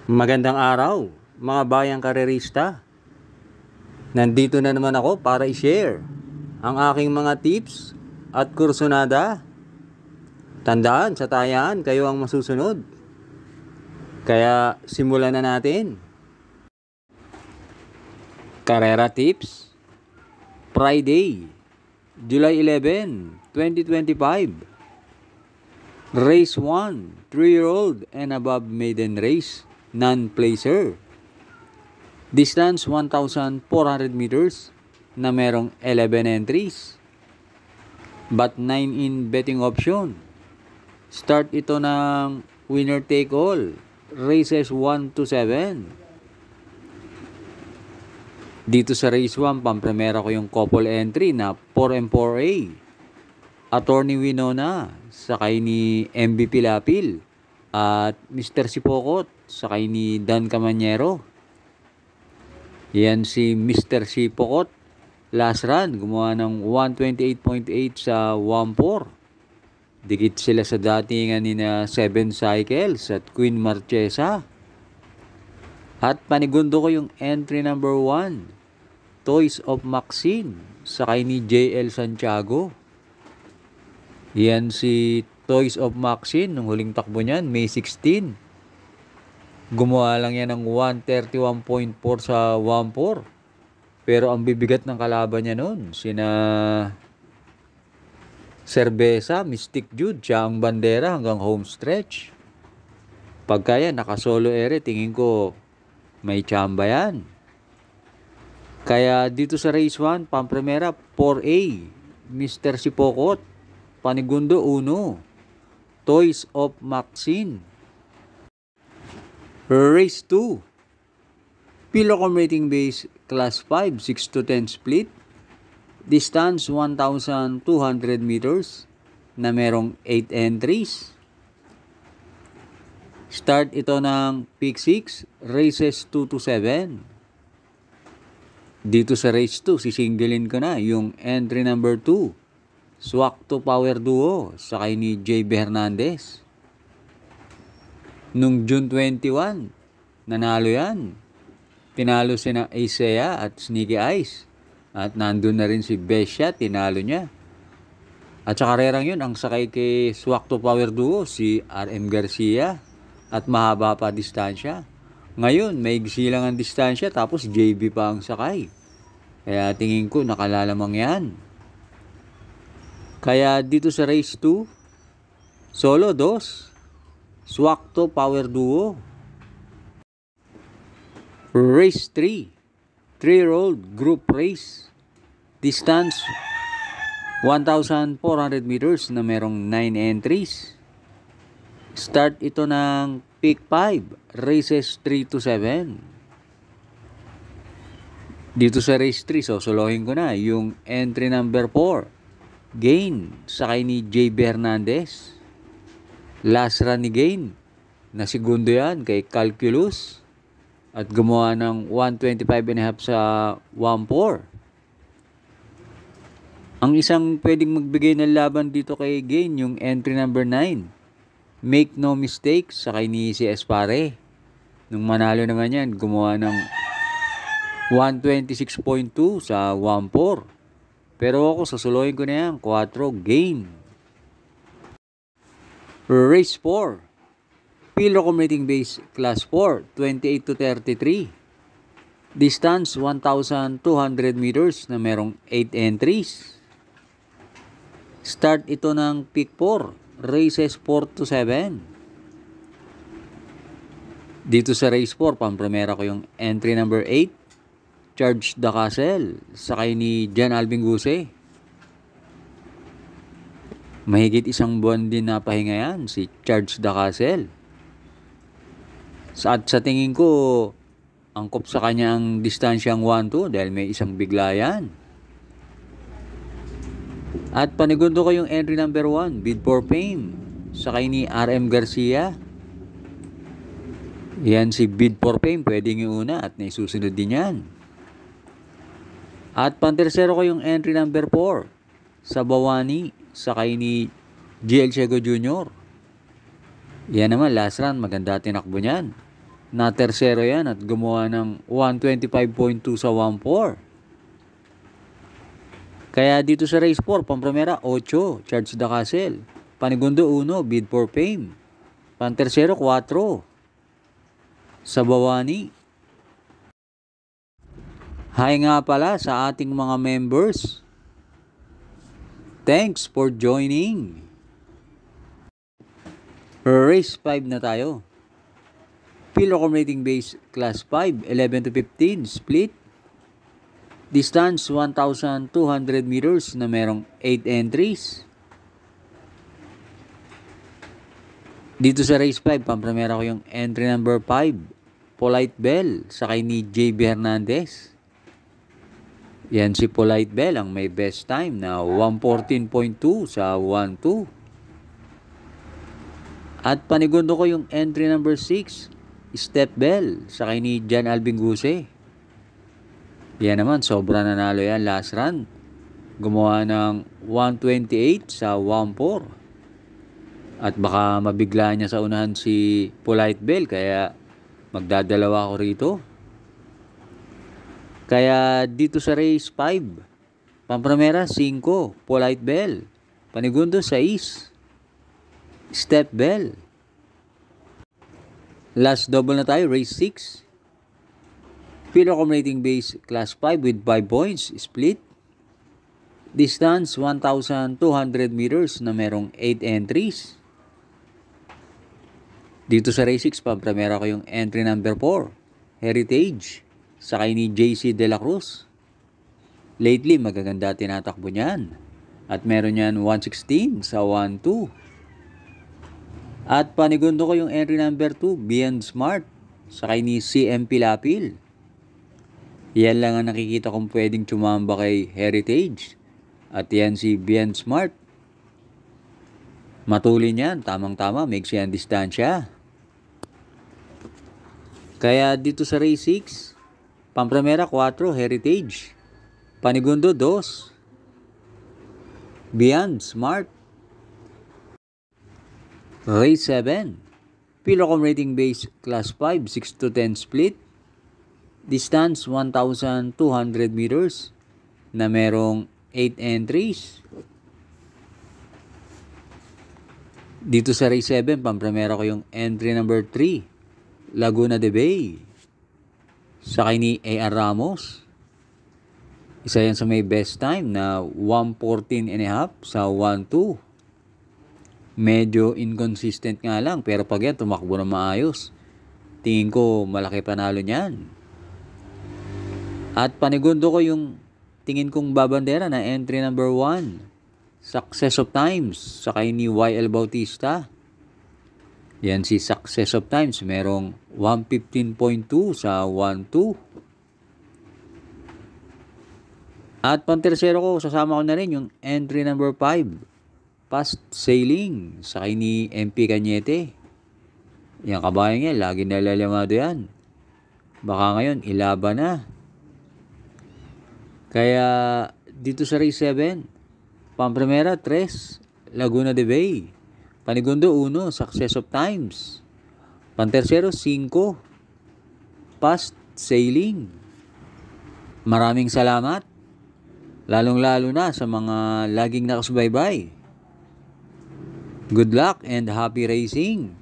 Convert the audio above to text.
Magandang araw, mga bayang karerista. Nandito na naman ako para i-share ang aking mga tips at kursunada. Tandaan, sa tayaan, kayo ang masusunod. Kaya simulan na natin. Karera Tips, Friday, July 11, 2025. Race 1, 3-year-old and above maiden race, non-placer. Distance 1,400 meters na merong 11 entries. But 9 in betting option. Start ito ng winner take all. Races 1 to 7. Dito sa race 1, pampremera ko yung couple entry na 4M4A. Attorney Winona, sakay ni MVP Lapil, at Mr. Sipokot, sakay ni Dan Camanyero. Yan si Mr. Sipokot, last run, gumawa ng 128.8 sa 1-4. Dikit sila sa datingan ni na 7 Cycles at Queen Marchesa. At panigundo ko yung entry number 1, Toys of Maxine, sakay ni JL Santiago. Yan si Toys of Maxine, nung huling takbo niyan, May 16. Gumawa lang yan ng 131.4 sa 1-4. Pero ang bibigat ng kalaban niya noon, sina Cerveza, Mystic Jude, siya ang bandera hanggang home stretch. Pagka yan, naka-solo ere, tingin ko may tsamba yan. Kaya dito sa race 1, pampremera, 4A, Mr. Sipokot. Panigundo 1, Toys of Maxine. Race 2, Pilocom Rating Base Class 5, 6 to 10 split. Distance 1,200 meters na merong 8 entries. Start ito ng Peak 6, races 2 to 7. Dito sa race 2, sisingilin ko na yung entry number 2. Swak to Power Duo, sakay ni JB Hernandez. Nung June 21, nanalo yan. Tinalo sina Isaiah at Sneaky Eyes. At nandun na rin si Besha, tinalo niya. At sa karerang yun, ang sakay kay Swak to Power Duo, si RM Garcia. At mahaba pa distansya. Ngayon, may silang ang distansya, tapos JB pa ang sakay. Kaya tingin ko, nakalalamang yan. Kaya dito sa race 2, solo 2, Swak to Power Duo. Race 3, 3-year-old group race. Distance 1,400 meters na merong 9 entries. Start ito ng Peak 5, races 3 to 7. Dito sa race 3, sosolohin ko na yung entry number 4. Gain, sakay ni JB Hernandez. Last run ni Gain, na segundo yan kay Calculus. At gumawa ng 125.5 sa 1-4. Ang isang pwedeng magbigay ng laban dito kay Gain, yung entry number 9. Make No Mistake, sakay ni si Espare. Nung manalo naman yan, gumawa ng 126.2 sa 1-4. Pero ako, sasuloyin ko na yan, 4, Gain. Race 4, Pilocom Rating Base Class 4, 28 to 33. Distance 1,200 meters na merong 8 entries. Start ito ng Peak 4, races 4 to 7. Dito sa race 4, pampremera ko yung entry number 8. Charge the Castle, sakay ni Jan Alvin Guse. Mahigit isang buwan din na pahinga yan, si Charge the Castle. At sa tingin ko, angkop sa kanya ang distansyang 1-2 dahil may isang bigla yan. At panigundo ko yung entry number 1, Bid for Fame, sakay ni RM Garcia. Yan si Bid for Fame, pwedeng iuna at naisusunod din yan. At pantersero ko yung entry number 4, sa Bawani, sakay ni GL Ciego Jr. Yan naman, last run, maganda tinakbo niyan. Na tersero yan at gumawa ng 125.2 sa 1-4. Kaya dito sa race 4, Pampramera 8, Charge the Castle. Panigundo 1, Bid for Fame. Pantersero 4, Sabawani. Hi nga pala sa ating mga members. Thanks for joining. Race 5 na tayo. Pilocom rating base class 5, 11 to 15, split. Distance 1,200 meters na merong 8 entries. Dito sa race 5, pampramera ko yung entry number 5, Polite Bell, sakay ni JB Hernandez. Yan si Polite Bell ang may best time na 1:14.2 sa 1-2. At panigundo ko yung entry number 6, Step Bell, sakay ni Jan Alvin Guse. Yan naman, sobra nanalo yan last run. Gumawa ng 128 sa 1-4. At baka mabigla niya sa unahan si Polite Bell, kaya magdadalawa ako rito. Kaya dito sa race 5, Pampramera 5, Polite Bell. Panigundo 6, Step Bell. Last double na tayo, race 6. Pilocom rating base class 5 with 5 points, split. Distance 1,200 meters na merong 8 entries. Dito sa race 6, pampramera ko yung entry number 4, Heritage, sakay ni JC De La Cruz. Lately, magaganda tinatakbo niyan. At meron yan 116 sa 1-2. At panigundo ko yung entry number 2, Beyond Smart, sakay ni CMP Lapil. Yan lang ang nakikita kong pwedeng tumamba kay Heritage. At yan si Beyond Smart. Matulin yan, tamang-tama, maiksi ang distansya. Kaya dito sa race 6, Pampramera 4, Heritage. Panigundo 2, Beyond Smart. Race 7, Pilocom rating base class 5, 6 to 10 split. Distance 1,200 meters na merong 8 entries. Dito sa race 7, pampramera ko yung entry number 3, Laguna de Bay, sakay ni A.R. Ramos. Isa yan sa may best time na 1:14.5 sa 1-2. Medyo inconsistent nga lang, pero pag yan tumakbo na maayos, tingin ko malaki panalo niyan. At panigundo ko yung tingin kong babandera na entry number 1, Success of Times, sakay ni YL Bautista. Yan si Success of Times, merong 115.2 sa 1-2. At pantersero ko, sasama ko na rin yung entry number 5, Fast Sailing, sakay ni MP Cañete. Yan kabayan niya, lagi nalalamado yan. Baka ngayon, ilaban na. Kaya dito sa race 7, Pampramera 3, Laguna de Bay. Panigundo 1, Success of Times. Pantersero 5, Fast Sailing. Maraming salamat. Lalong-lalo na sa mga laging nakasubaybay. Good luck and happy racing!